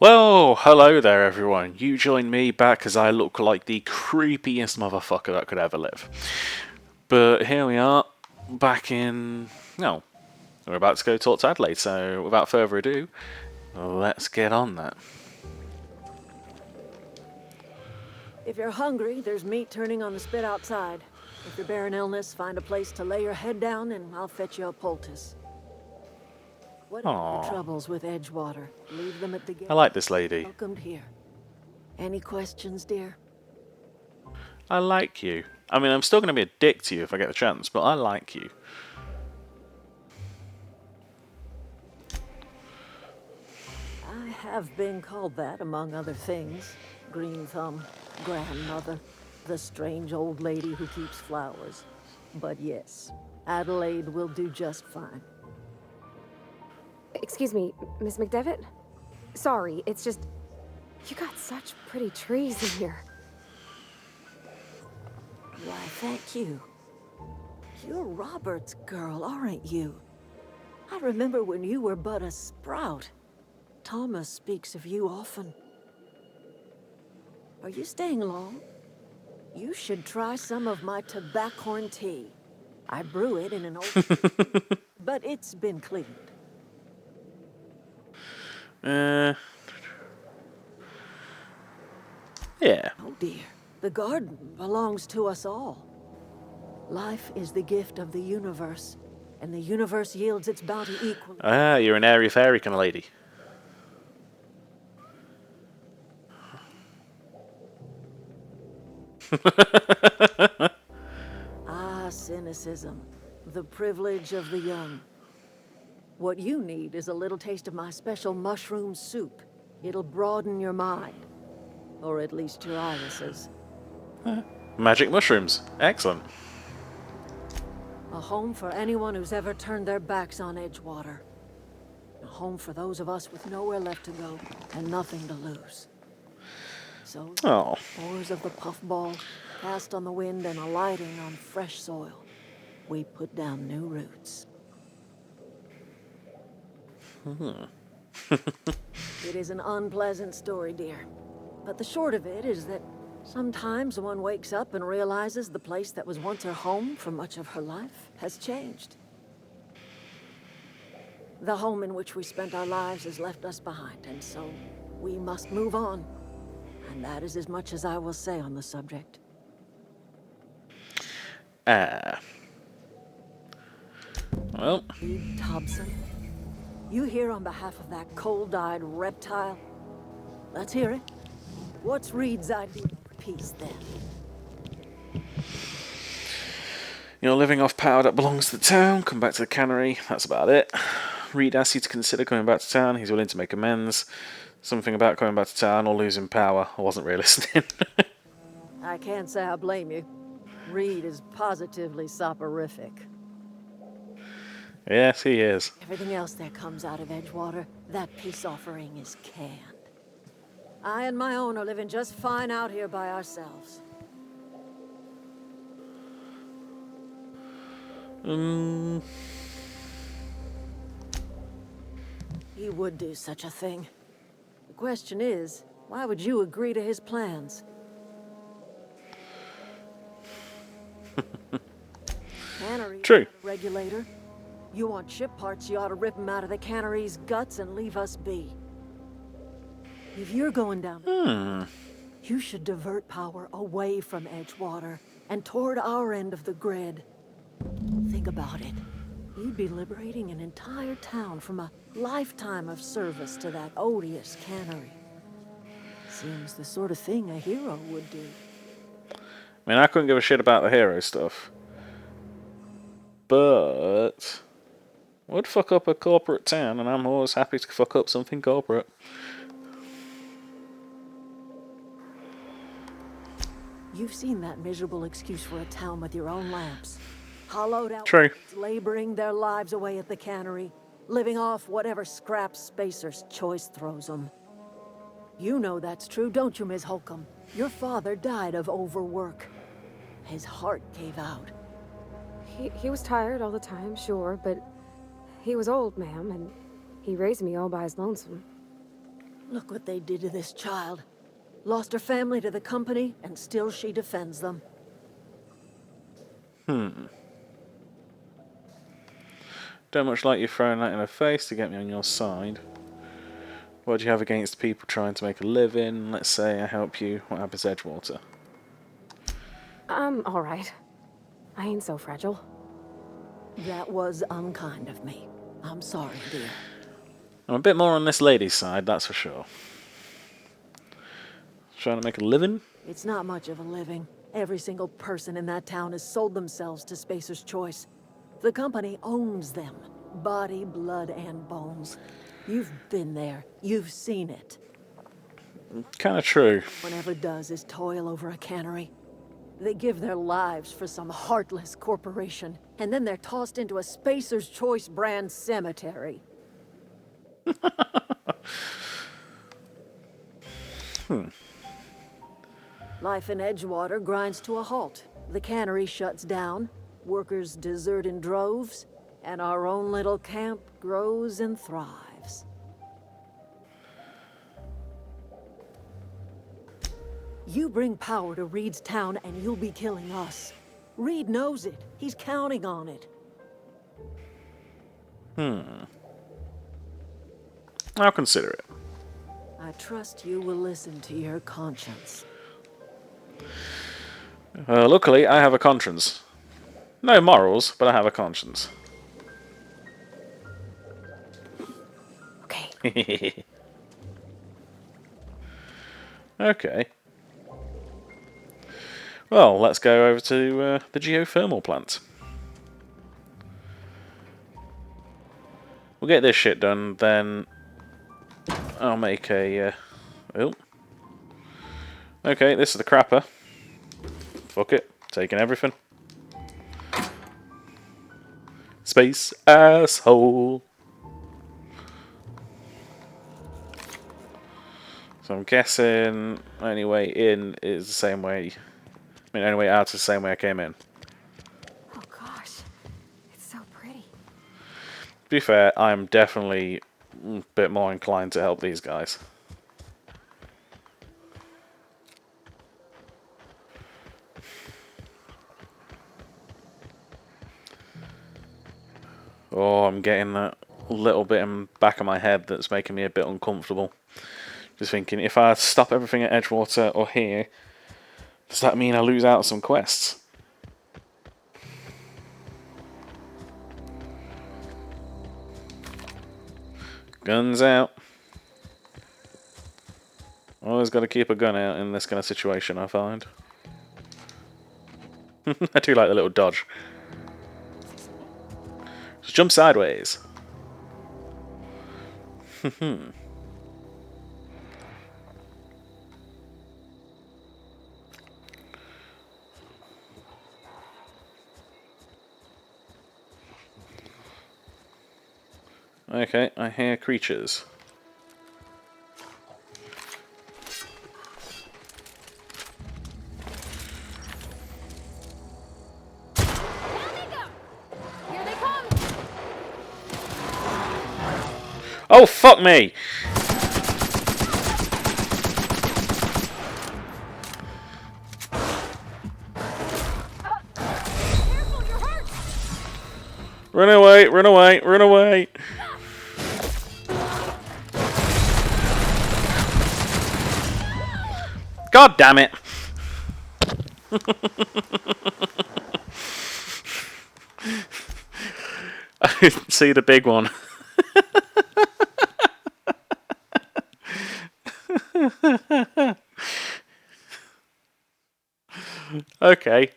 Well, hello there everyone. You join me back as I look like the creepiest motherfucker that could ever live. But here we are, back in... No, we're about to go talk to Adelaide, so without further ado, let's get on that. If you're hungry, there's meat turning on the spit outside. If you're bearing illness, find a place to lay your head down and I'll fetch you a poultice. Whatever your Aww, troubles with Edgewater, leave them at the I gate. like this lady. Welcomed here. Any questions, dear? I like you. I mean, I'm still going to be a dick to you if I get the chance, but I like you. I have been called that, among other things. Green Thumb, grandmother, the strange old lady who keeps flowers. But yes, Adelaide will do just fine. Excuse me, Miss McDevitt? Sorry, it's just... You got such pretty trees in here. Why, thank you. You're Robert's girl, aren't you? I remember when you were but a sprout. Thomas speaks of you often. Are you staying long? You should try some of my tobaccorn tea. I brew it in an old... but it's been cleaned. Yeah. Oh dear, the garden belongs to us all. Life is the gift of the universe, and the universe yields its bounty equally. Ah, you're an airy fairy kind of lady. Ah, cynicism, the privilege of the young. What you need is a little taste of my special mushroom soup. It'll broaden your mind, or at least your irises. Magic mushrooms. Excellent. A home for anyone who's ever turned their backs on Edgewater. A home for those of us with nowhere left to go and nothing to lose. So, Oh. oars of the puffball, cast on the wind and alighting on fresh soil, we put down new roots. It is an unpleasant story, dear. But the short of it is that sometimes one wakes up and realizes the place that was once her home for much of her life has changed. The home in which we spent our lives has left us behind, and so we must move on. And that is as much as I will say on the subject. Ah. Well. Reed Thompson, you here on behalf of that cold-eyed reptile? Let's hear it. What's Reed's idea of peace, then? You're living off power that belongs to the town. Come back to the cannery. That's about it. Reed asks you to consider coming back to town. He's willing to make amends. Something about coming back to town or losing power. I wasn't really listening. I can't say I blame you. Reed is positively soporific. Yes, he is. Everything else that comes out of Edgewater, that peace offering is canned. I and my own are living just fine out here by ourselves. He would do such a thing. The question is, why would you agree to his plans? Cannery True. regulator. You want ship parts, you ought to rip them out of the cannery's guts and leave us be. If you're going down, you should divert power away from Edgewater and toward our end of the grid. Think about it. You'd be liberating an entire town from a lifetime of service to that odious cannery. Seems the sort of thing a hero would do. I mean, I couldn't give a shit about the hero stuff. But would fuck up a corporate town, and I'm always happy to fuck up something corporate. You've seen that miserable excuse for a town with your own lamps. Hollowed out True. laboring their lives away at the cannery, living off whatever scraps Spacer's choice throws them. You know that's true, don't you, Ms. Holcomb? Your father died of overwork. His heart gave out. He was tired all the time, sure, but he was old, ma'am, and he raised me all by his lonesome. Look what they did to this child. Lost her family to the company, and still she defends them. Don't much like you throwing that in her face to get me on your side. What do you have against people trying to make a living? Let's say I help you. What happens to Edgewater? All right. I ain't so fragile. That was unkind of me. I'm sorry, dear. I'm a bit more on this lady's side, that's for sure. Trying to make a living? It's not much of a living. Every single person in that town has sold themselves to Spacer's Choice. The company owns them. Body, blood, and bones. You've been there. You've seen it. Kinda true. One ever does is toil over a cannery. They give their lives for some heartless corporation, and then they're tossed into a Spacer's Choice brand cemetery. Life in Edgewater grinds to a halt. The cannery shuts down, workers desert in droves, and our own little camp grows and thrives. You bring power to Reed's town and you'll be killing us. Reed knows it. He's counting on it. I'll consider it. I trust you will listen to your conscience. Luckily, I have a conscience. No morals, but I have a conscience. Okay. Okay. Well, let's go over to the geothermal plant. We'll get this shit done, then I'll make a... oh. Okay, this is the crapper. Fuck it. Taking everything. Space asshole. So I'm guessing only way in is the same way... I mean, only way out is the same way I came in. Oh gosh, it's so pretty. To be fair, I'm definitely a bit more inclined to help these guys. Oh, I'm getting that little bit in the back of my head that's making me a bit uncomfortable. Just thinking, if I stop everything at Edgewater or here, does that mean I lose out on some quests? Guns out. Always got to keep a gun out in this kind of situation, I find. I do like the little dodge. Just jump sideways. Okay, I hear creatures. Here they come! Oh, fuck me! Careful, you're hurt! Run away, run away, run away! God damn it! I didn't see the big one. Okay.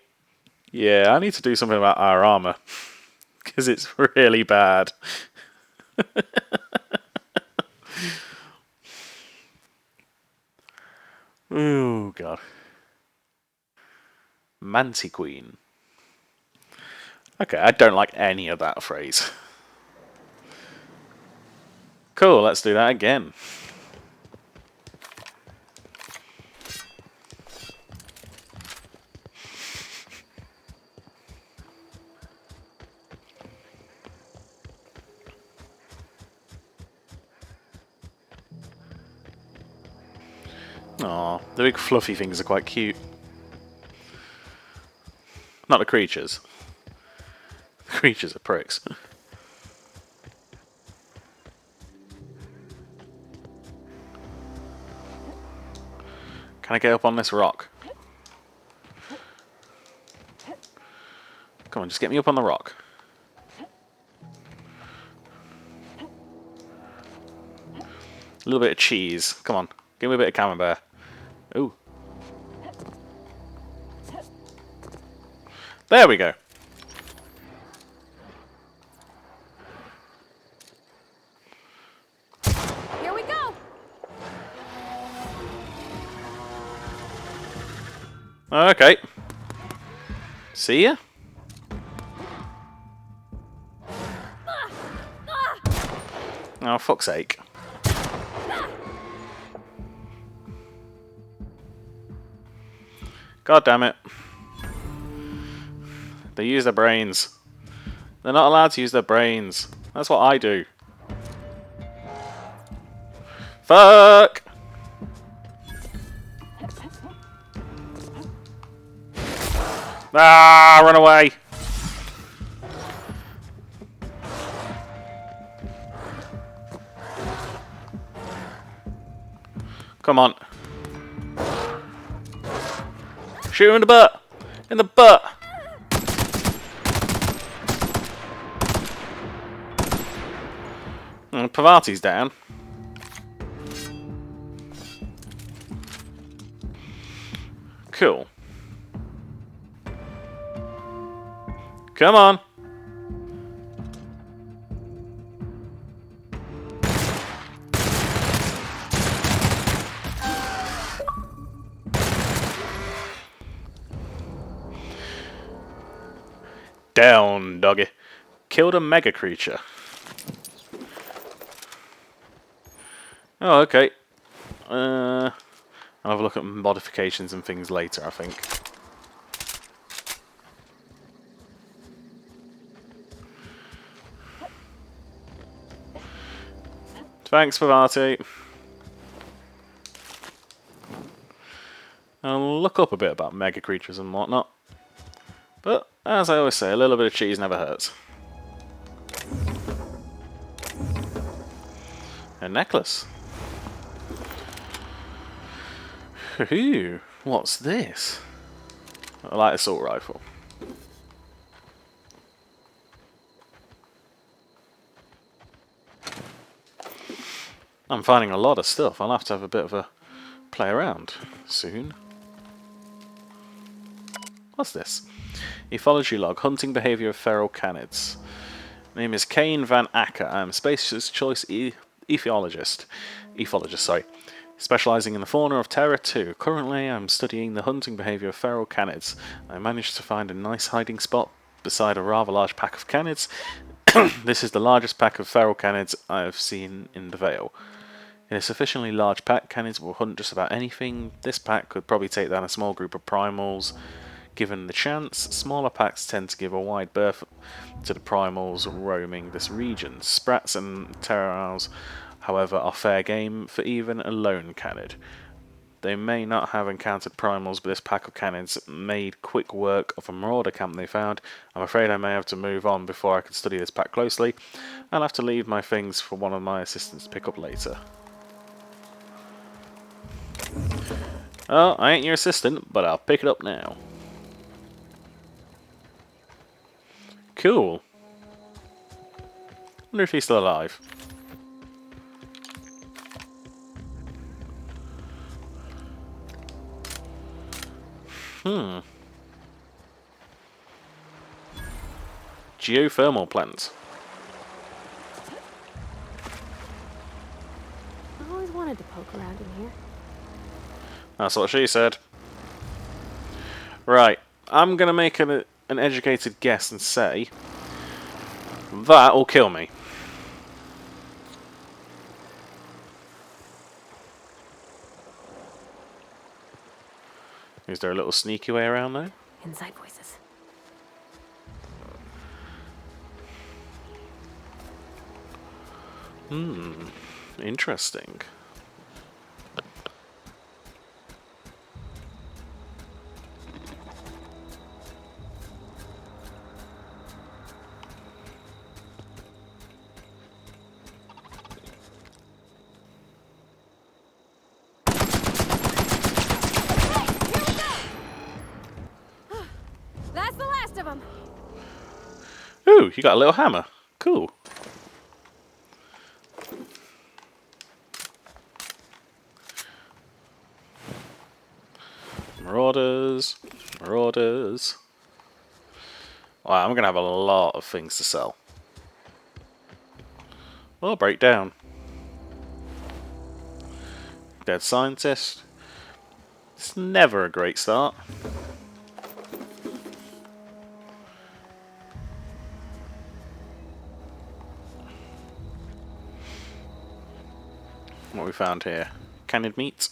Yeah, I need to do something about our armor. Because it's really bad. Oh, God. Mantiqueen. Okay, I don't like any of that phrase. Cool, let's do that again. Aw, the big fluffy things are quite cute. Not the creatures. The creatures are pricks. Can I get up on this rock? Come on, just get me up on the rock. A little bit of cheese. Come on, give me a bit of camembert. Ooh. There we go. Here we go. Okay. See ya. Oh, fuck's sake. God damn it. They use their brains. They're not allowed to use their brains. That's what I do. Fuck! Ah, run away! Come on. Shoot him in the butt! In the butt! Pavati's down. Cool. Come on! Down, doggy. Killed a mega creature. Oh, okay. I'll have a look at modifications and things later, I think. Thanks, Pavati. I'll look up a bit about mega creatures and whatnot. But, as I always say, a little bit of cheese never hurts. A necklace. Ooh, what's this? A light assault rifle. I'm finding a lot of stuff. I'll have to have a bit of a play around soon. What's this? Ethology log. Hunting behaviour of feral canids. Name is Kane Van Acker. I am Space's Choice Ethologist, sorry. Specialising in the fauna of Terra 2. Currently, I'm studying the hunting behaviour of feral canids. I managed to find a nice hiding spot beside a rather large pack of canids. This is the largest pack of feral canids I have seen in the Vale. In a sufficiently large pack, canids will hunt just about anything. This pack could probably take down a small group of primals. Given the chance, smaller packs tend to give a wide berth to the primals roaming this region. Sprats and terrals, however, are fair game for even a lone canid. They may not have encountered primals, but this pack of canids made quick work of a marauder camp they found. I'm afraid I may have to move on before I can study this pack closely. I'll have to leave my things for one of my assistants to pick up later. Oh, I ain't your assistant, but I'll pick it up now. Cool. Wonder if he's still alive. Geothermal plants. I always wanted to poke around in here. That's what she said. Right, I'm gonna make an educated guess and say that will kill me. Is there a little sneaky way around there? Inside voices. Interesting. Ooh, you got a little hammer. Cool. Marauders. Marauders. Wow, I'm going to have a lot of things to sell. Well, break down. Dead scientist. It's never a great start. What we found here? Canned meat.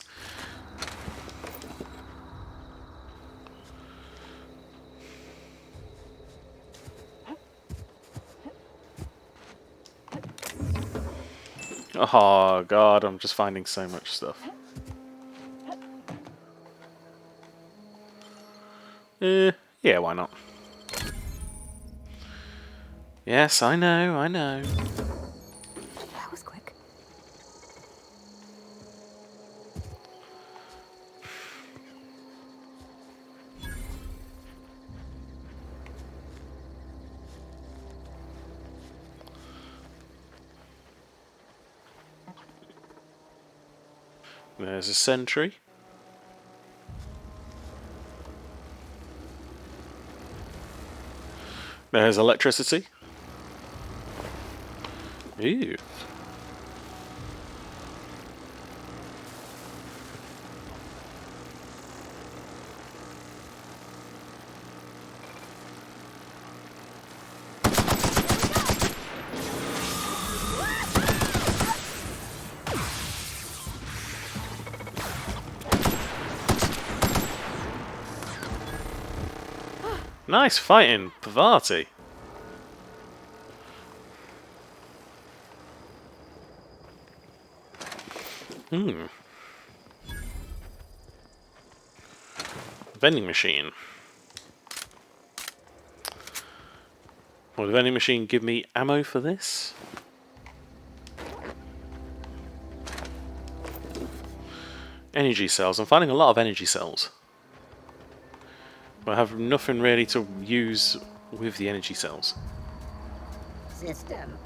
Oh god, I'm just finding so much stuff. Yeah, why not? Yes, I know, I know. That was quick. There's a sentry. There's electricity. Ew. Nice fighting, Pavati. Vending machine. Will the vending machine give me ammo for this? Energy cells. I'm finding a lot of energy cells. I have nothing really to use with the energy cells. System.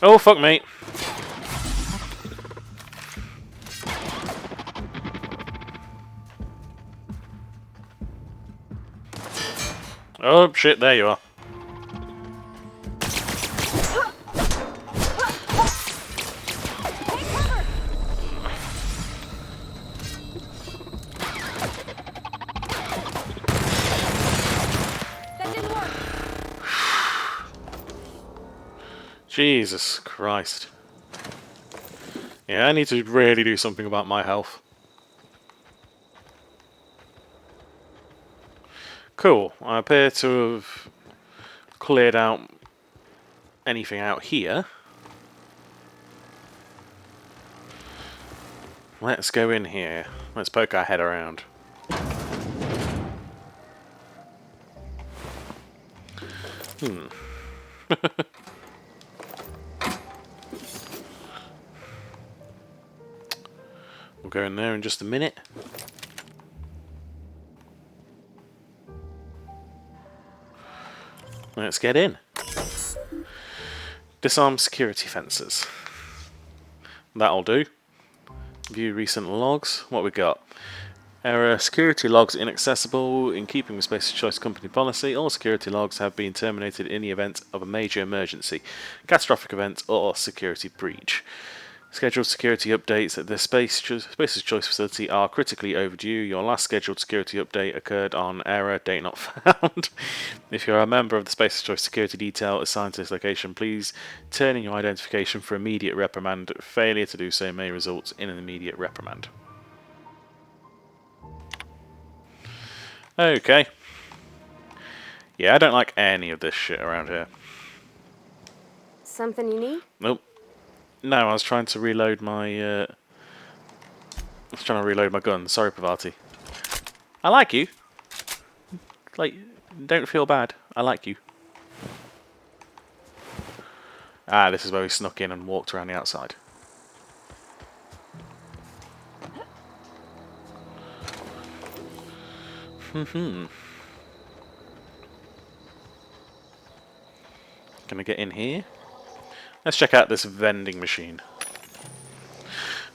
Oh, fuck me. Oh, shit, there you are. That didn't work. Jesus Christ. Yeah, I need to really do something about my health. Cool. I appear to have cleared out anything out here. Let's go in here. Let's poke our head around. We'll go in there in just a minute. Let's get in. Disarm security fences. That'll do. View recent logs. What we got? Error. Security logs inaccessible. In keeping with Space Choice Company policy, all security logs have been terminated in the event of a major emergency, catastrophic event, or security breach. Scheduled security updates at the Space's Choice facility are critically overdue. Your last scheduled security update occurred on error date not found. If you're a member of the Space's Choice security detail assigned to this location, please turn in your identification for immediate reprimand. Failure to do so may result in an immediate reprimand. Okay. Yeah, I don't like any of this shit around here. Something you need? Nope. No, I was trying to reload my. Gun. Sorry, Pavati. I like you. Like, don't feel bad. I like you. Ah, this is where we snuck in and walked around the outside. Can I get in here? Let's check out this vending machine.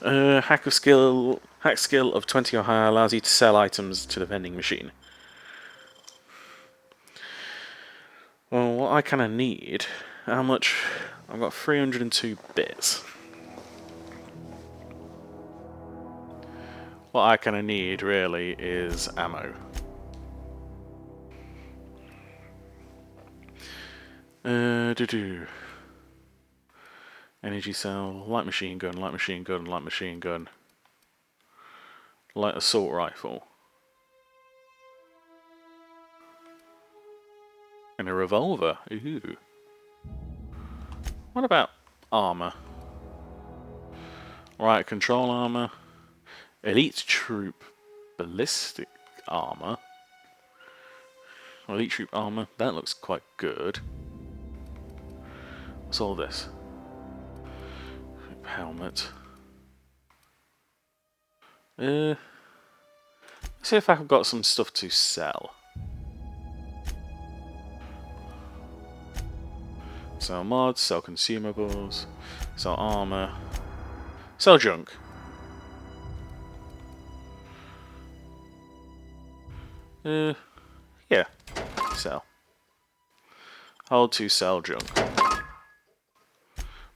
Hack skill of 20 or higher allows you to sell items to the vending machine. Well, what I kind of need... How much... I've got 302 bits. What I kind of need, really, is ammo. Energy cell, light machine gun, light machine gun, light machine gun. Light assault rifle. And a revolver. Ooh. What about armor? Right, control armor. Elite troop ballistic armor. Elite troop armor. That looks quite good. What's all this? Helmet. Let's see if I've got some stuff to sell. Sell mods, sell consumables, sell armor, sell junk. Yeah, sell. Hold to sell junk.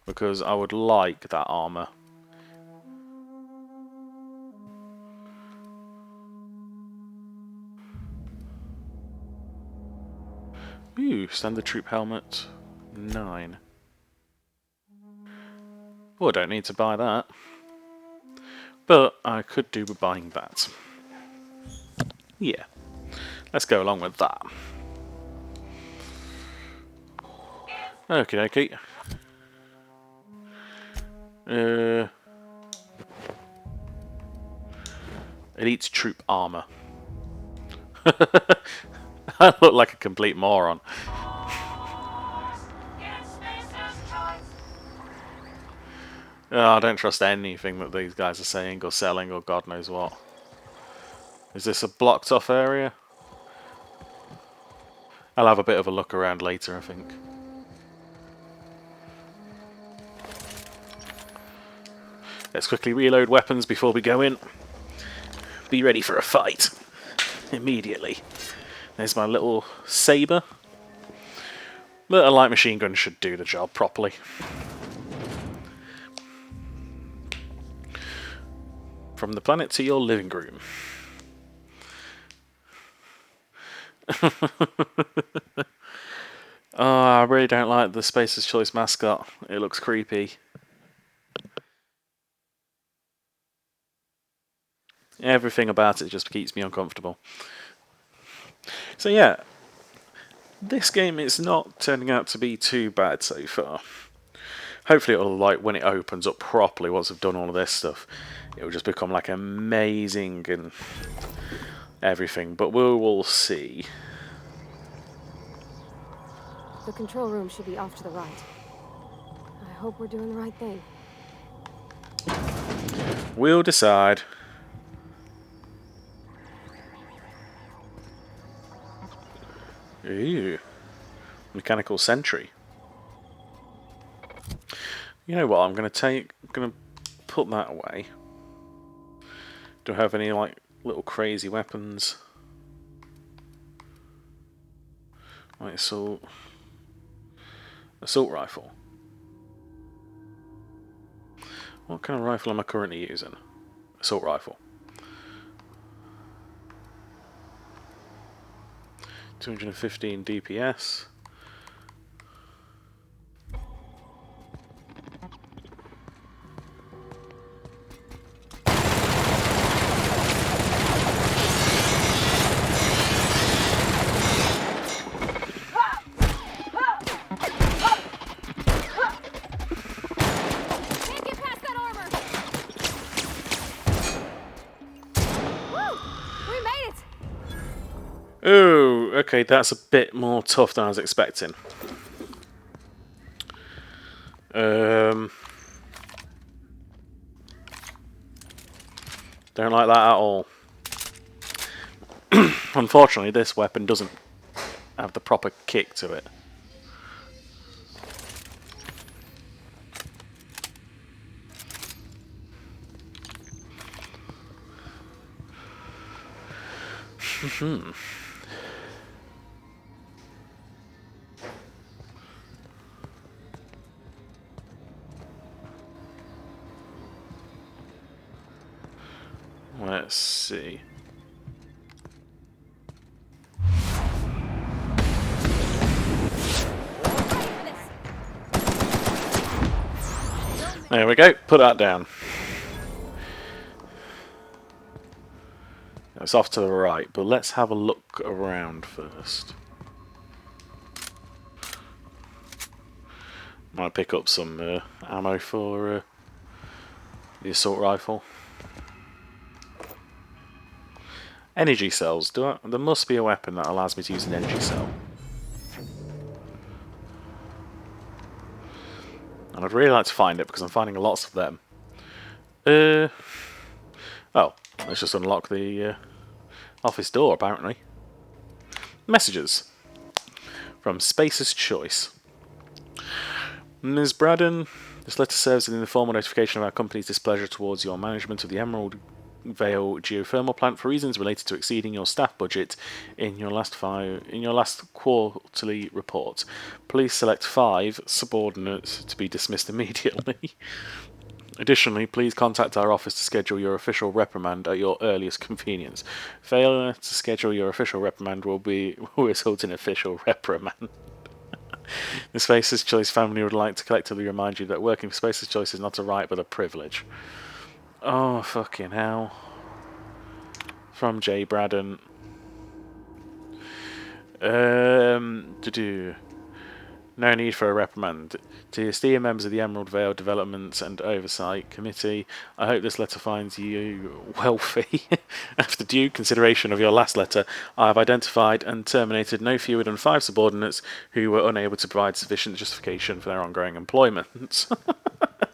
Because I would like that armor. Ooh, standard troop helmet. 9. Oh, I don't need to buy that. But I could do with buying that. Yeah. Let's go along with that. Okie dokie. Elite troop armor. I look like a complete moron. Oh, I don't trust anything that these guys are saying or selling or God knows what. Is this a blocked off area? I'll have a bit of a look around later, I think. Let's quickly reload weapons before we go in. Be ready for a fight. Immediately. There's my little saber. But a light machine gun should do the job properly. From the planet to your living room. Oh, I really don't like the Spacer's Choice mascot. It looks creepy. Everything about it just keeps me uncomfortable. So yeah, this game is not turning out to be too bad so far. Hopefully it'll, like, when it opens up properly, once I've done all of this stuff, it'll just become, like, amazing and everything. But we will see. The control room should be off to the right. I hope we're doing the right thing. We'll decide. Ooh. Mechanical sentry. You know what, I'm gonna put that away. Do I have any, like, little crazy weapons? Like assault rifle. What kind of rifle am I currently using? Assault rifle. 215 DPS. Can't get past that armor! Woo! We made it! Oh, okay, that's a bit more tough than I was expecting. Don't like that at all. Unfortunately, this weapon doesn't have the proper kick to it. Let's see. There we go, put that down. It's off to the right, but let's have a look around first. Might pick up some ammo for the assault rifle. Energy cells. There must be a weapon that allows me to use an energy cell. And I'd really like to find it because I'm finding lots of them. Oh, let's just unlock the office door, apparently. Messages. From Space's Choice. Ms. Braddon, this letter serves as an informal notification of our company's displeasure towards your management of the Emerald Vale geothermal plant for reasons related to exceeding your staff budget in your last quarterly report. Please select 5 subordinates to be dismissed immediately. Additionally, please contact our office to schedule your official reprimand at your earliest convenience. Failure to schedule your official reprimand will result in official reprimand. The Space's Choice family would like to collectively remind you that working for Space's Choice is not a right but a privilege. Oh, fucking hell. From J. Braddon. No need for a reprimand. To your esteemed members of the Emerald Vale Development and Oversight Committee, I hope this letter finds you wealthy. After due consideration of your last letter, I have identified and terminated no fewer than 5 subordinates who were unable to provide sufficient justification for their ongoing employment.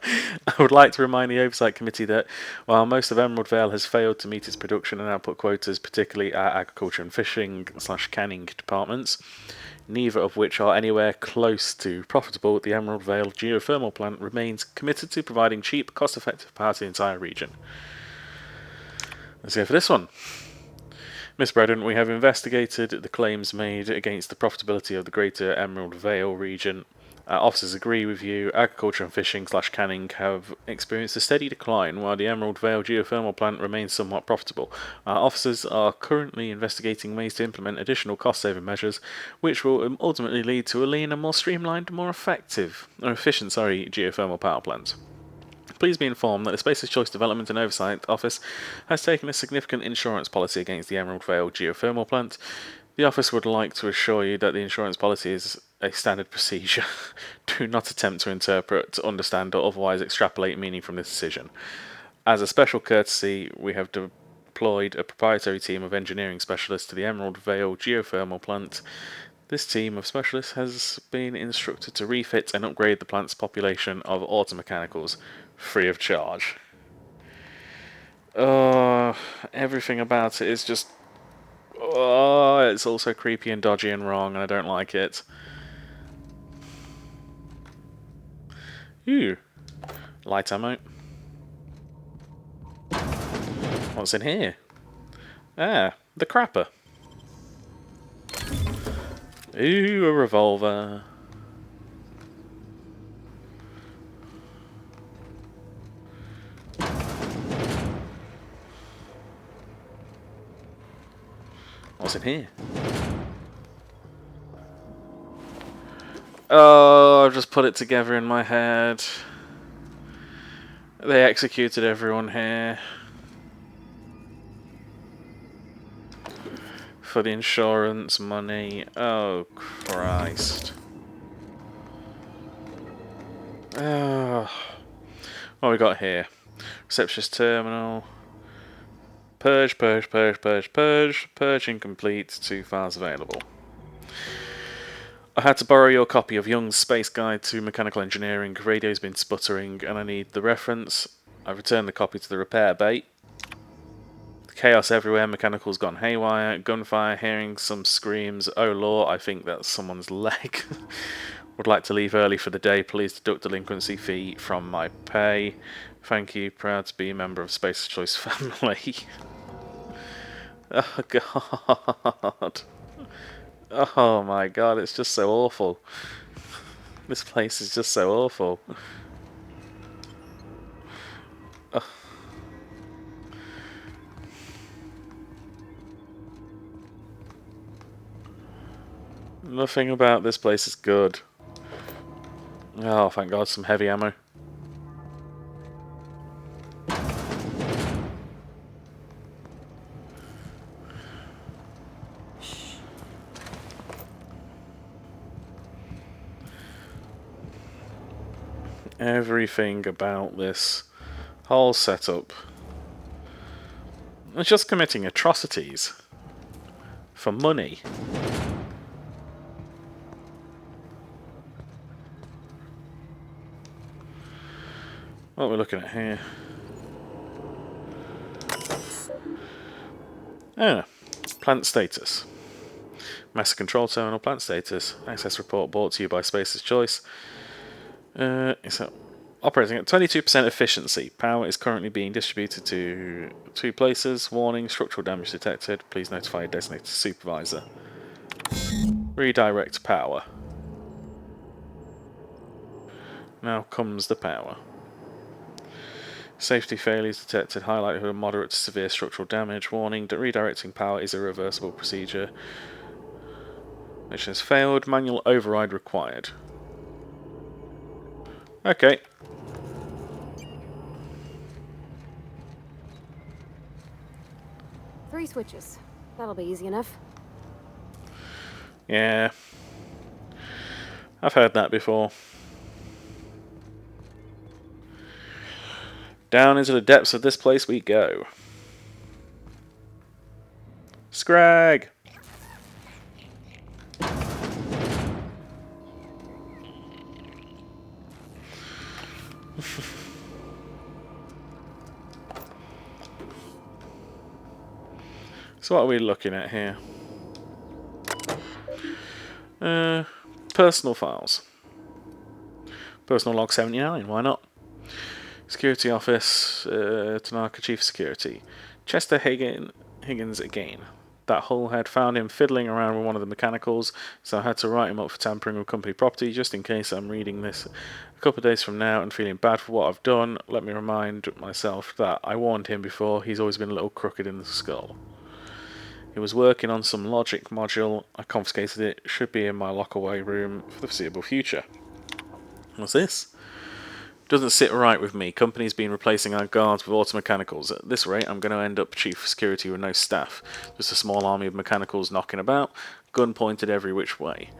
I would like to remind the Oversight Committee that while most of Emerald Vale has failed to meet its production and output quotas, particularly our agriculture and fishing/canning departments, neither of which are anywhere close to profitable, the Emerald Vale geothermal plant remains committed to providing cheap, cost-effective power to the entire region. Let's go for this one. Miss Braddon, we have investigated the claims made against the profitability of the greater Emerald Vale region. Our officers agree with you. Agriculture and fishing/canning have experienced a steady decline, while the Emerald Vale geothermal plant remains somewhat profitable. Our officers are currently investigating ways to implement additional cost-saving measures, which will ultimately lead to a leaner, more streamlined, more efficient geothermal power plant. Please be informed that the Space's Choice Development and Oversight Office has taken a significant insurance policy against the Emerald Vale geothermal plant. The office would like to assure you that the insurance policy is a standard procedure. Do not attempt to interpret, understand, or otherwise extrapolate meaning from this decision. As a special courtesy, we have deployed a proprietary team of engineering specialists to the Emerald Vale geothermal plant. This team of specialists has been instructed to refit and upgrade the plant's population of automechanicals free of charge. Everything about it is just... it's also creepy and dodgy and wrong, and I don't like it. Ooh. Light ammo. What's in here? Ah, the crapper. Ooh, a revolver. What's in here? Oh, I've just put it together in my head. They executed everyone here. For the insurance money. Oh, Christ. Oh. What we got here? Receptionist terminal. Purge, purge incomplete, 2 files available. I had to borrow your copy of Young's Space Guide to Mechanical Engineering. Radio's been sputtering and I need the reference. I've returned the copy to the repair bay. The Chaos everywhere, mechanicals gone haywire, gunfire, hearing some screams. Oh lord, I think that's someone's leg. Would like to leave early for the day. Please deduct delinquency fee from my pay. Thank you. Proud to be a member of Space Choice family. Oh god. Oh my god, it's just so awful. This place is just so awful. Nothing about this place is good. Oh, thank God, some heavy ammo. Everything about this whole setup. It's just committing atrocities. For money. What are we looking at here? Ah, plant status. Master Control Terminal plant status. Access report brought to you by Space's Choice. It's operating at 22% efficiency. Power is currently being distributed to 2 places. Warning, structural damage detected. Please notify your designated supervisor. Redirect power. Now comes the power. Safety failures detected. High likelihood of moderate to severe structural damage. Warning, redirecting power is a reversible procedure. Mission has failed. Manual override required. Okay. Three switches. That'll be easy enough. Yeah. I've heard that before. Down into the depths of this place we go. Scrag! So what are we looking at here? Personal files. Personal log 79, why not? Security office, Tanaka Chief Security. Chester Higgins again. That hullhead found him fiddling around with one of the mechanicals, so I had to write him up for tampering with company property, just in case I'm reading this a couple of days from now and feeling bad for what I've done. Let me remind myself that I warned him before. He's always been a little crooked in the skull. He was working on some logic module. I confiscated it. Should be in my lock-away room for the foreseeable future. What's this? Doesn't sit right with me. Company's been replacing our guards with automechanicals. At this rate, I'm going to end up chief of security with no staff. Just a small army of mechanicals knocking about, gun pointed every which way.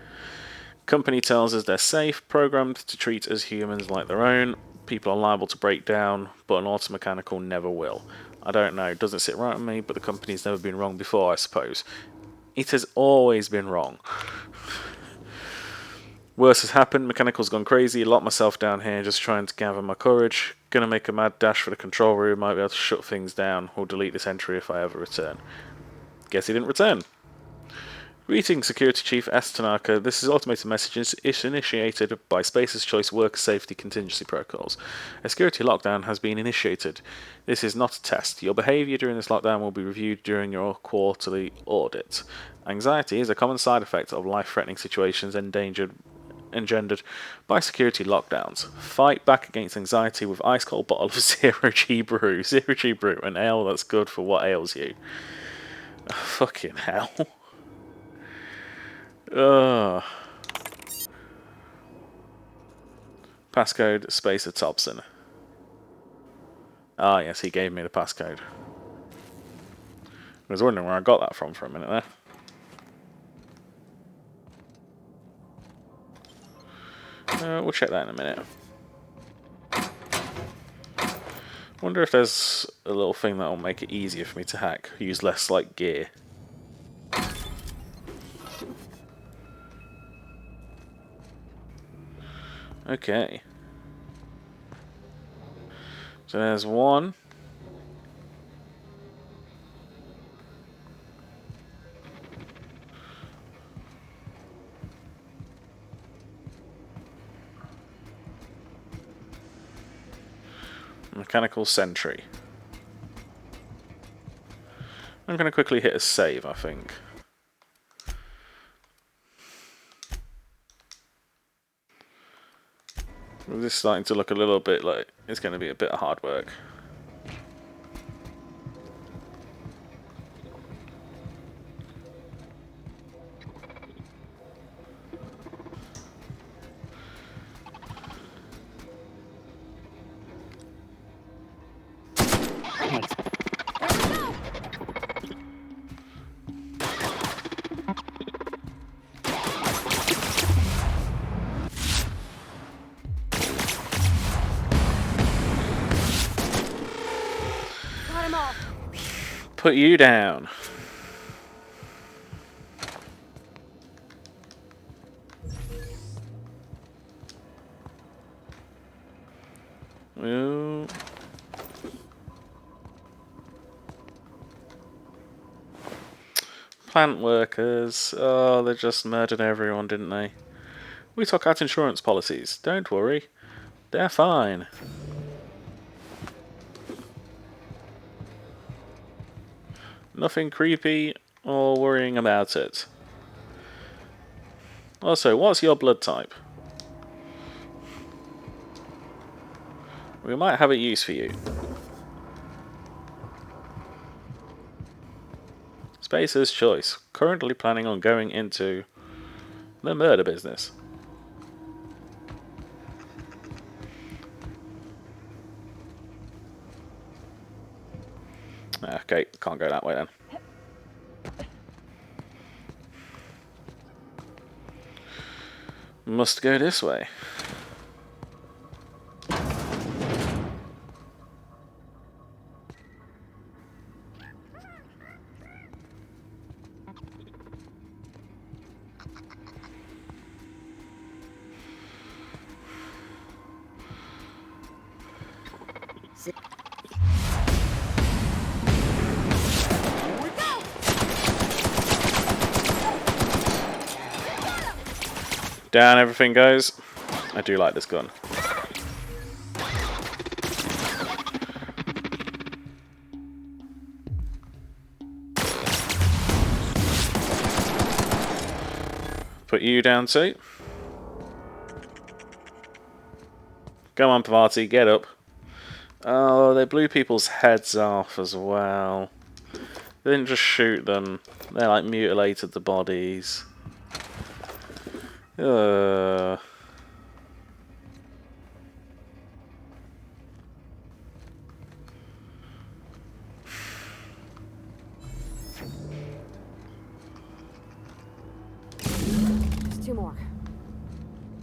Company tells us they're safe, programmed to treat as humans like their own. People are liable to break down, but an automechanical never will. I don't know. Doesn't sit right with me, but the company's never been wrong before, I suppose. It has always been wrong. Worse has happened, mechanical's gone crazy, locked myself down here just trying to gather my courage. Gonna make a mad dash for the control room, might be able to shut things down, or delete this entry if I ever return. Guess he didn't return. Greetings, Security Chief S. Tanaka. This is automated messages initiated by Space's Choice Worker Safety Contingency Protocols. A security lockdown has been initiated. This is not a test. Your behaviour during this lockdown will be reviewed during your quarterly audit. Anxiety is a common side effect of life-threatening situations engendered by security lockdowns. Fight back against anxiety with ice cold bottle of Zero G Brew. Zero G Brew, an ale that's good for what ails you. Oh, fucking hell. Ugh. Passcode Spacer Thompson. Ah, yes, he gave me the passcode. I was wondering where I got that from for a minute there. We'll check that in a minute. Wonder if there's a little thing that'll make it easier for me to hack. Use less, like, gear. Okay. So there's one. Mechanical sentry. I'm going to quickly hit a save, I think. This is starting to look a little bit like it's going to be a bit of hard work. Got him all. Put you down. Ooh. Plant workers. Oh, they just murdered everyone, didn't they? We took out insurance policies. Don't worry. They're fine. Nothing creepy or worrying about it. Also, what's your blood type? We might have a use for you. Spacer's choice. Currently planning on going into the murder business. Okay, can't go that way then. Must go this way. Down everything goes. I do like this gun. Put you down too. Come on, party, get up. Oh, they blew people's heads off as well. They didn't just shoot them. They like mutilated the bodies. Just two more.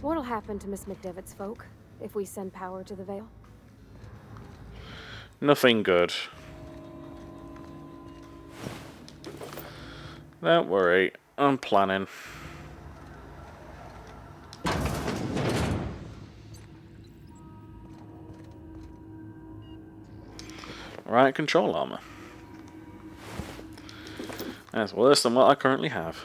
What'll happen to Miss McDevitt's folk if we send power to the Vale? Nothing good. Don't worry, I'm planning. Right, control armor. That's worse than what I currently have.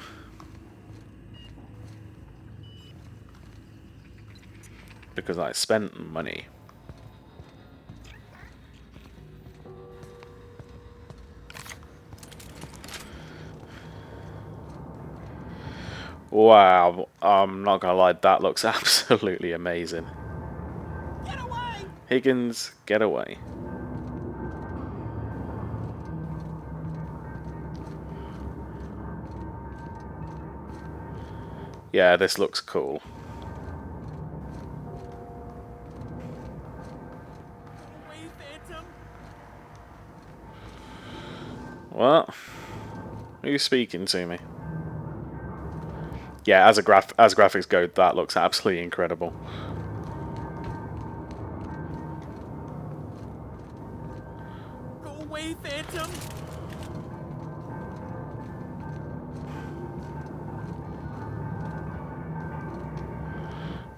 Because I spent money. Wow, I'm not gonna lie, that looks absolutely amazing. Get away! Higgins, get away. Yeah, this looks cool. Away, Phantom! What? Are you speaking to me? Yeah, as graphics go, that looks absolutely incredible. Go away, Phantom!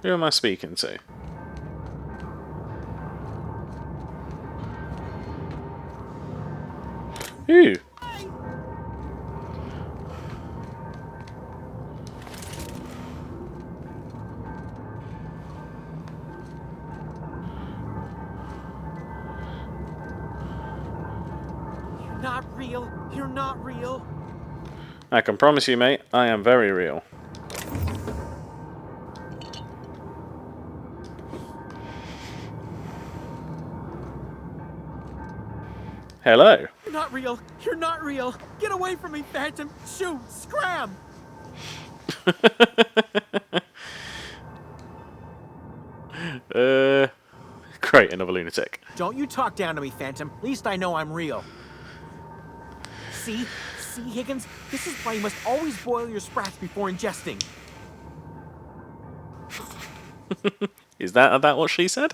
Who am I speaking to? Who? not real. You're not real. I can promise you, mate, I am very real. Hello. You're not real. You're not real. Get away from me, Phantom. Shoot. Scram. Great, another lunatic. Don't you talk down to me, Phantom. At least I know I'm real. See? See, Higgins? This is why you must always boil your sprats before ingesting. Is that what she said?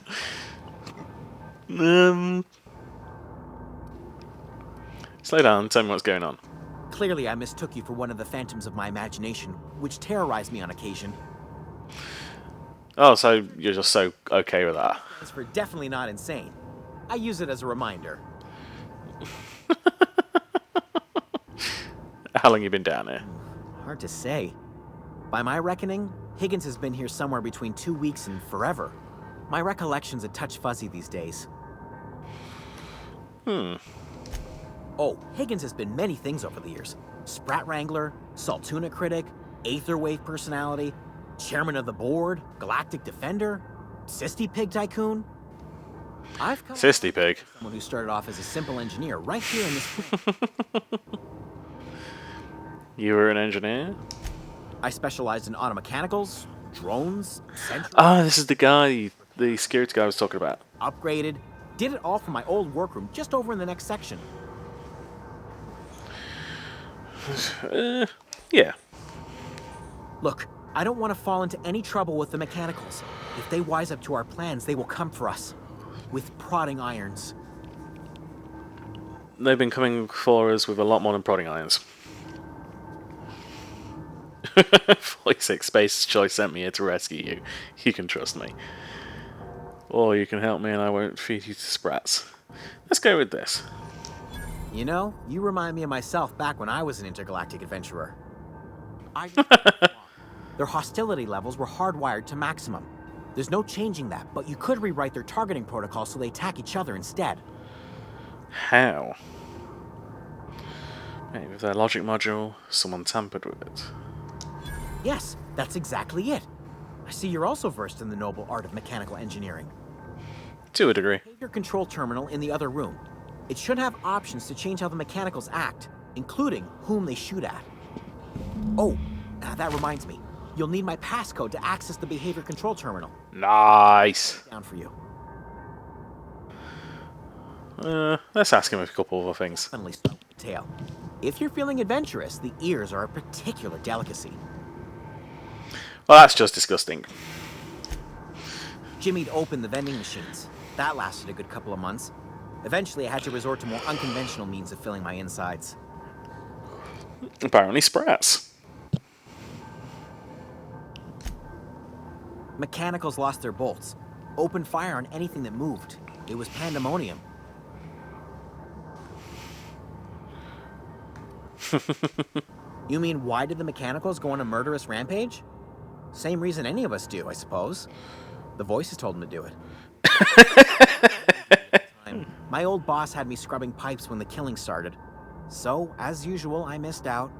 Slow down, tell me what's going on. Clearly, I mistook you for one of the phantoms of my imagination, which terrorized me on occasion. Oh, so you're just so okay with that. As for definitely not insane, I use it as a reminder. How long you been down here? Hard to say. By my reckoning, Higgins has been here somewhere between 2 weeks and forever. My recollection's a touch fuzzy these days. Oh, Higgins has been many things over the years. Sprat Wrangler, Saltuna Critic, Aetherwave Personality, Chairman of the Board, Galactic Defender, Sisty Pig Tycoon. I've come Sisty Pig. someone who started off as a simple engineer right here in this... You were an engineer? I specialized in automechanicals, drones, sentries, Ah, this is the guy, the security guy I was talking about. upgraded, did it all from my old workroom just over in the next section. Yeah. Look, I don't want to fall into any trouble with the mechanicals. If they wise up to our plans, they will come for us. With prodding irons. They've been coming for us with a lot more than prodding irons. 46 Space Choice sent me here to rescue you. You can trust me. Or you can help me and I won't feed you to sprats. Let's go with this. You know, you remind me of myself back when I was an intergalactic adventurer. Their hostility levels were hardwired to maximum. There's no changing that, but you could rewrite their targeting protocol so they attack each other instead. How? Maybe with their logic module, someone tampered with it. Yes, that's exactly it. I see you're also versed in the noble art of mechanical engineering. To a degree. Your control terminal in the other room. It should have options to change how the mechanicals act, including whom they shoot at. Oh, that reminds me. You'll need my passcode to access the behavior control terminal. Nice. Down for you. Let's ask him a couple of other things. Finally, start with the tail. If you're feeling adventurous, the ears are a particular delicacy. Well, that's just disgusting. Jimmy'd opened the vending machines. That lasted a good couple of months. Eventually, I had to resort to more unconventional means of filling my insides. Apparently sprats. Mechanicals lost their bolts. Opened fire on anything that moved. It was pandemonium. You mean, why did the mechanicals go on a murderous rampage? Same reason any of us do, I suppose. The voices told them to do it. My old boss had me scrubbing pipes when the killing started. So, as usual, I missed out.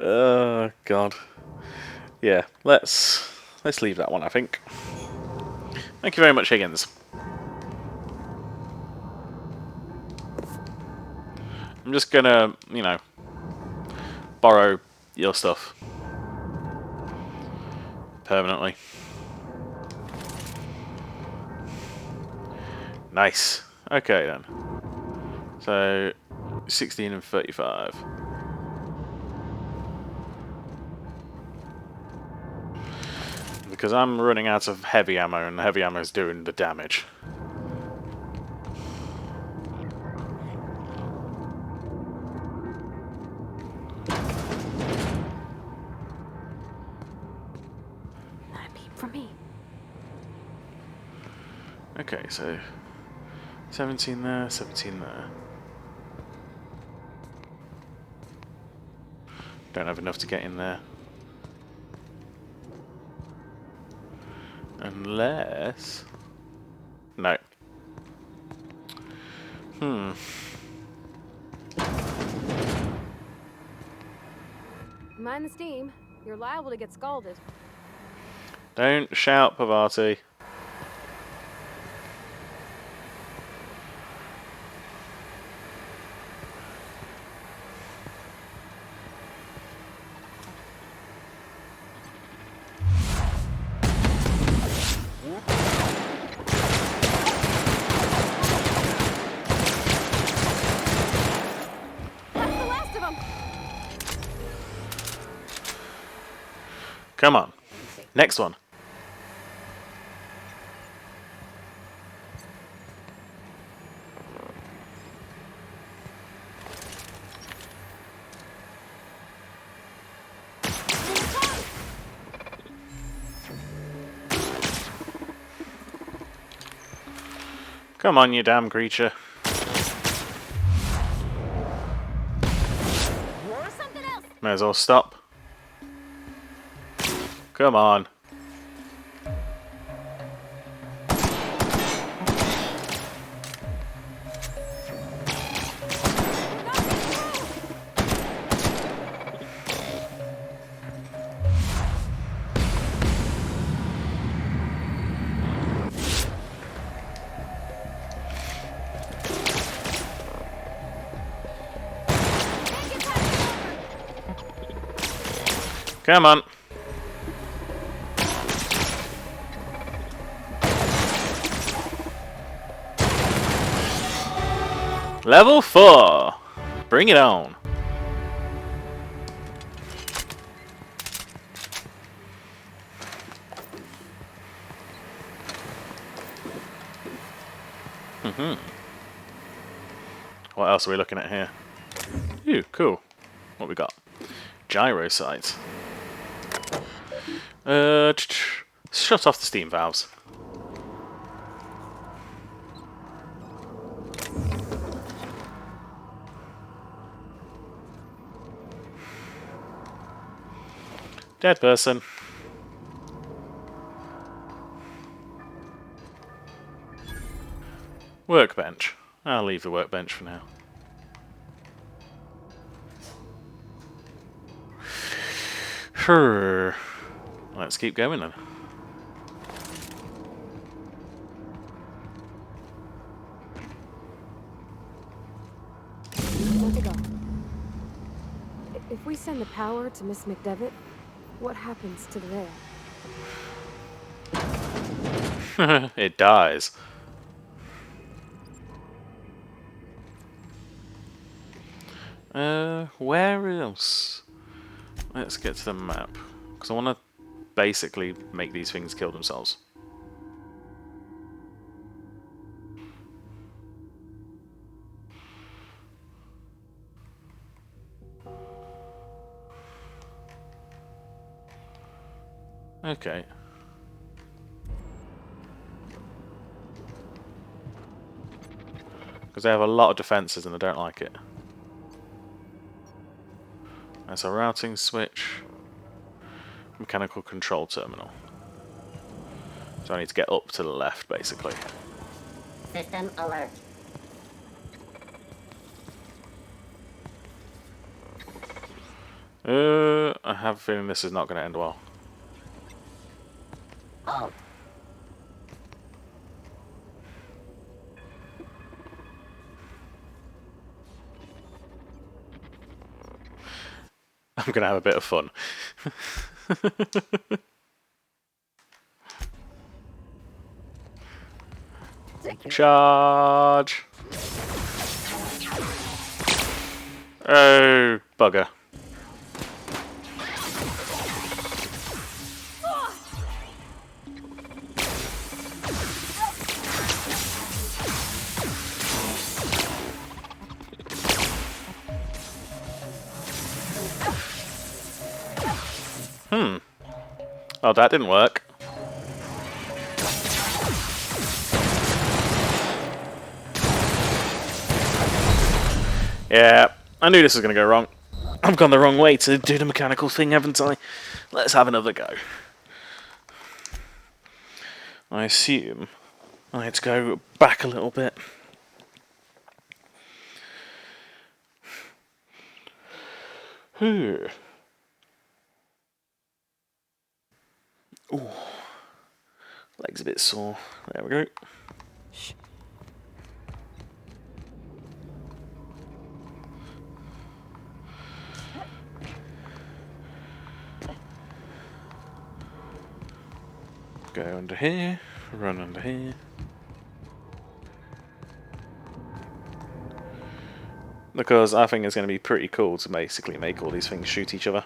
Oh, God. Yeah, let's leave that one, I think. Thank you very much, Higgins. I'm just gonna, you know, borrow your stuff. Permanently. Nice. Okay, then. So, 16 and 35. Because I'm running out of heavy ammo, and the heavy ammo is doing the damage. Not a peep from me. Okay, so 17 there, 17 there. Don't have enough to get in there. Unless... No. Mind the steam. You're liable to get scalded. Don't shout, Pavati. That's the last of them. Come on. Next one. Come on, you damn creature. Or something else. May as well stop. Come on. Come on. Level 4. Bring it on. What else are we looking at here? Ooh, cool. What we got? Gyro sites. Shut off the steam valves. Dead person. Workbench. I'll leave the workbench for now. Let's keep going then. Where to go? If we send the power to Miss McDevitt, what happens to the veil? It dies. Where else? Let's get to the map. Because I want to basically make these things kill themselves. Okay. Because they have a lot of defences and I don't like it. That's a routing switch. Mechanical control terminal. So I need to get up to the left, basically. System alert. I have a feeling this is not going to end well. Oh. I'm going to have a bit of fun. Charge! Oh, bugger. Oh, that didn't work. Yeah, I knew this was going to go wrong. I've gone the wrong way to do the mechanical thing, haven't I? Let's have another go. I assume I had to go back a little bit. Ooh. Legs a bit sore. There we go. Shh. Go under here, run under here. Because I think it's going to be pretty cool to basically make all these things shoot each other.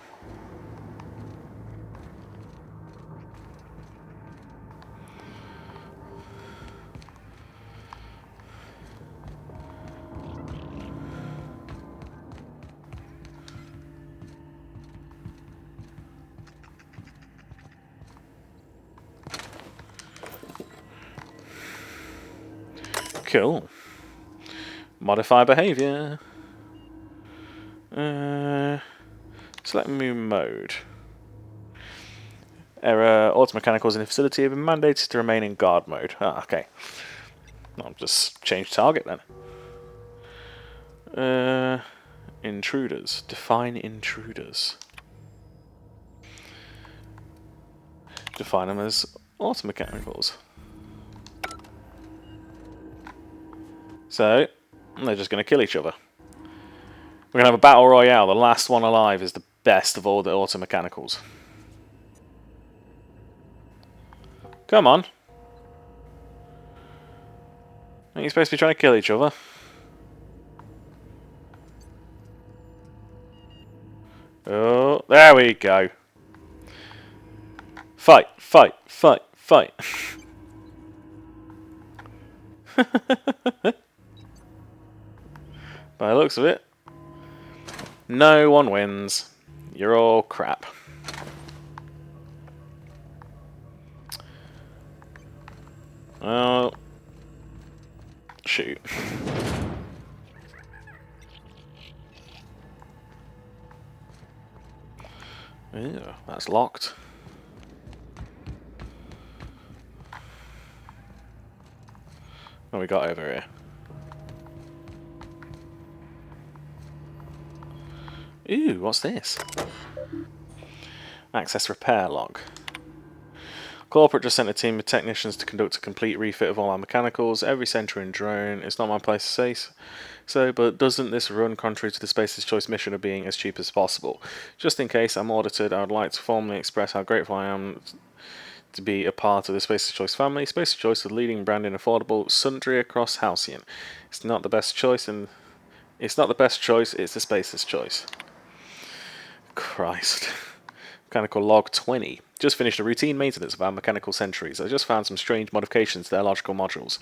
Cool. Modify behavior. Select moon mode. Error. Automechanicals in the facility have been mandated to remain in guard mode. Ah, okay. I'll just change target then. Intruders. Define intruders. Define them as automechanicals. So, they're just going to kill each other. We're going to have a battle royale. The last one alive is the best of all the automechanicals. Come on. Aren't you supposed to be trying to kill each other? Oh, there we go. Fight, fight, fight, fight. By the looks of it, no one wins. You're all crap. Oh, shoot. Ew, that's locked. What we got over here? Ooh, what's this? Access repair log. Corporate just sent a team of technicians to conduct a complete refit of all our mechanicals. Every center and drone. It's not my place to say so, but doesn't this run contrary to the Space's Choice mission of being as cheap as possible? Just in case I'm audited, I would like to formally express how grateful I am to be a part of the Space's Choice family. Space's Choice is the leading brand in affordable sundry across Halcyon. It's not the best choice, and it's not the best choice. It's the Space's Choice. Christ. Mechanical log 20. Just finished a routine maintenance of our mechanical sentries. I just found some strange modifications to their logical modules.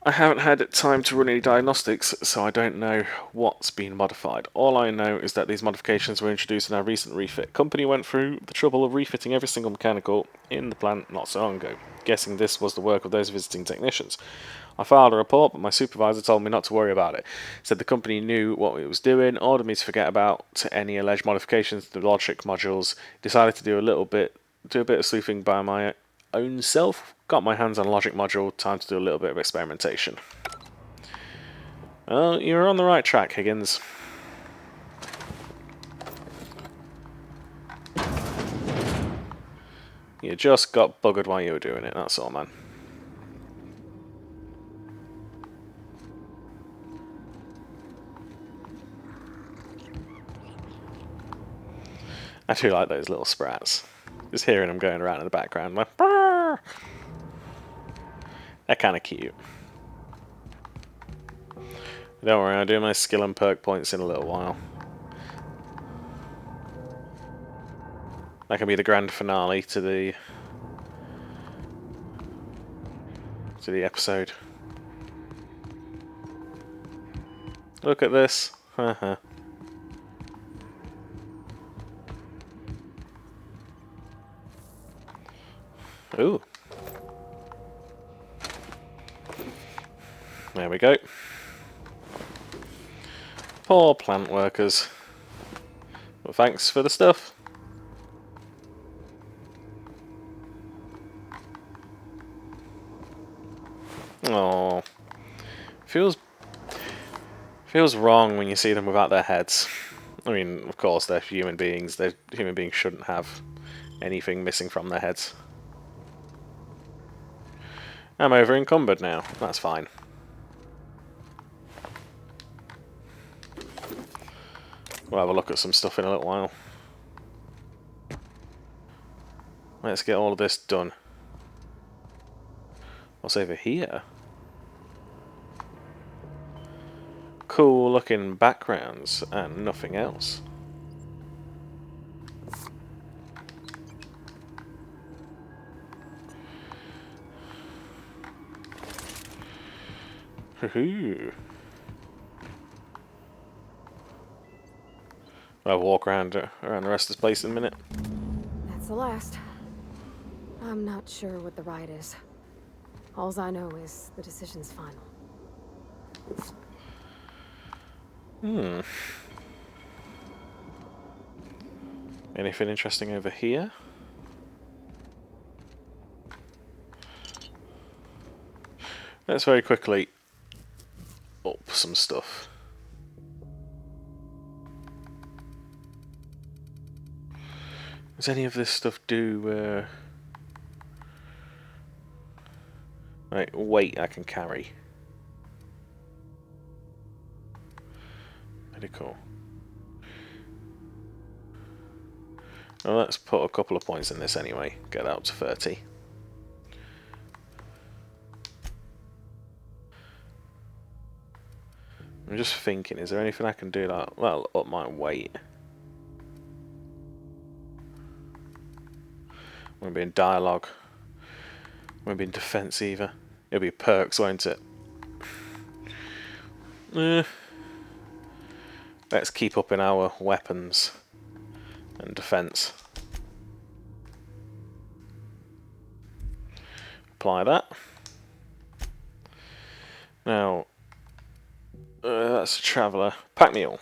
I haven't had time to run any diagnostics, so I don't know what's been modified. All I know is that these modifications were introduced in our recent refit. Company went through the trouble of refitting every single mechanical in the plant not so long ago. Guessing this was the work of those visiting technicians. I filed a report, but my supervisor told me not to worry about it. Said the company knew what it was doing, ordered me to forget about any alleged modifications to the logic modules. Decided to do a bit of sleuthing by my own self. Got my hands on a logic module. Time to do a little bit of experimentation. Well, you're on the right track, Higgins. You just got buggered while you were doing it, that's all, man. I do like those little sprats. Just hearing them going around in the background, like, brrr! They're kind of cute. Don't worry, I'll do my skill and perk points in a little while. That can be the grand finale to the episode. Look at this. Haha. Ooh. There we go. Poor plant workers. Well, thanks for the stuff. Oh, feels wrong when you see them without their heads. I mean, of course, they're human beings. Human beings shouldn't have anything missing from their heads. I'm over encumbered now. That's fine. We'll have a look at some stuff in a little while. Let's get all of this done. What's over here? Cool looking backgrounds and nothing else. Hoo-hoo. I'll walk around the rest of this place in a minute. That's the last. I'm not sure what the ride is. Alls I know is the decision's final. Anything interesting over here? Let's very quickly up some stuff. Does any of this stuff do... Right, weight I can carry. Medical. Well, let's put a couple of points in this anyway. Get that up to 30. I'm just thinking, is there anything I can do that, well, up my weight? Won't be in dialogue. Won't be in defense either. It'll be perks, won't it? Let's keep up in our weapons and defense. Apply that. Now, that's a traveller. Pack mule.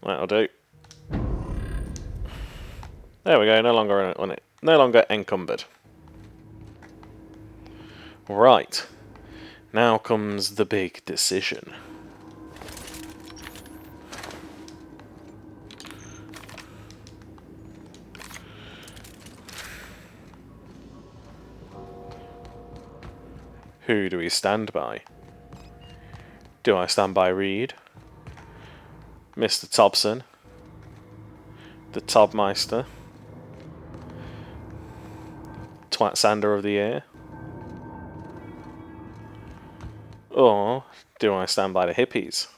That'll do. There we go. No longer on it. No longer encumbered. Right. Now comes the big decision. Who do we stand by? Do I stand by Reed? Mr. Thompson? The Tobmeister? Twat Sander of the Year? Or do I stand by the hippies?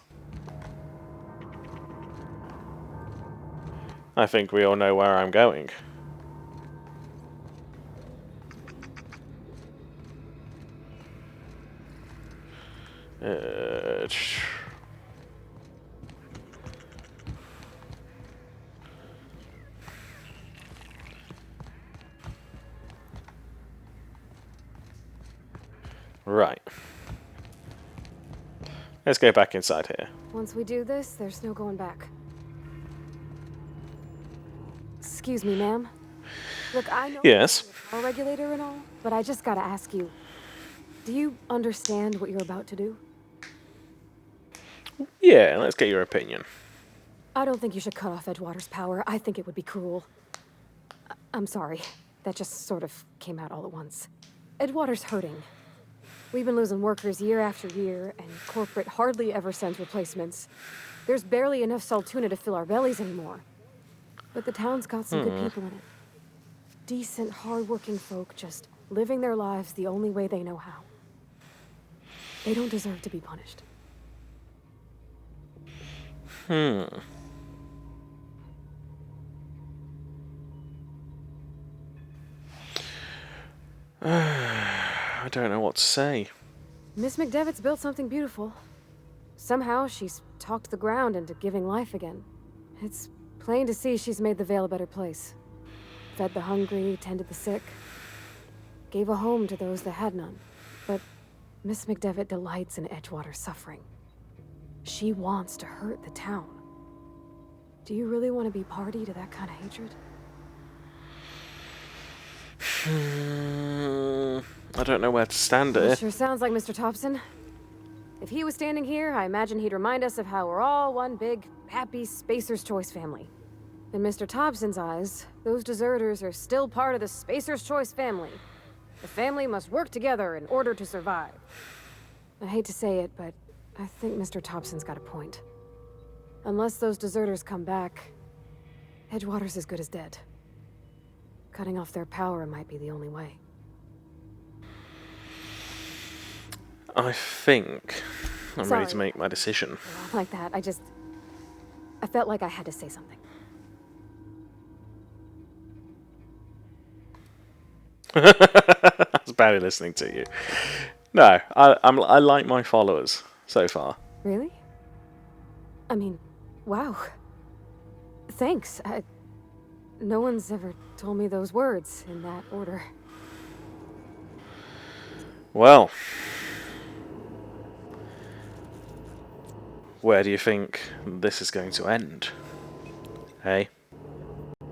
I think we all know where I'm going. Right. Let's go back inside here. Once we do this, there's no going back. Excuse me, ma'am. Look, I know Yes. you're a regulator and all, but I just gotta ask you. Do you understand what you're about to do? Yeah, let's get your opinion. I don't think you should cut off Edgewater's power. I think it would be cruel. I'm sorry. That just sort of came out all at once. Edgewater's hurting. We've been losing workers year after year, and corporate hardly ever sends replacements. There's barely enough Saltuna to fill our bellies anymore. But the town's got some good people in it. Decent, hard-working folk just living their lives the only way they know how. They don't deserve to be punished. I don't know what to say. Miss McDevitt's built something beautiful. Somehow she's talked the ground into giving life again. It's plain to see she's made the Vale a better place. Fed the hungry, tended the sick. Gave a home to those that had none. But Miss McDevitt delights in Edgewater's suffering. She wants to hurt the town. Do you really want to be party to that kind of hatred? I don't know where to stand It it. sure sounds like Mr. Thompson. If he was standing here, I imagine he'd remind us of how we're all one big happy Spacer's Choice family. In Mr. Thompson's eyes, those deserters are still part of the Spacer's Choice family. The family must work together in order to survive. I hate to say it, but I think Mr. Thompson's got a point. Unless those deserters come back, Edgewater's as good as dead. Cutting off their power might be the only way. I think I'm ready to Sorry. make my decision. Like that, I felt like I had to say something. That's badly listening to you. No, I like my followers so far. Really? I mean, wow. Thanks. No one's ever told me those words in that order. Well, where do you think this is going to end? Hey?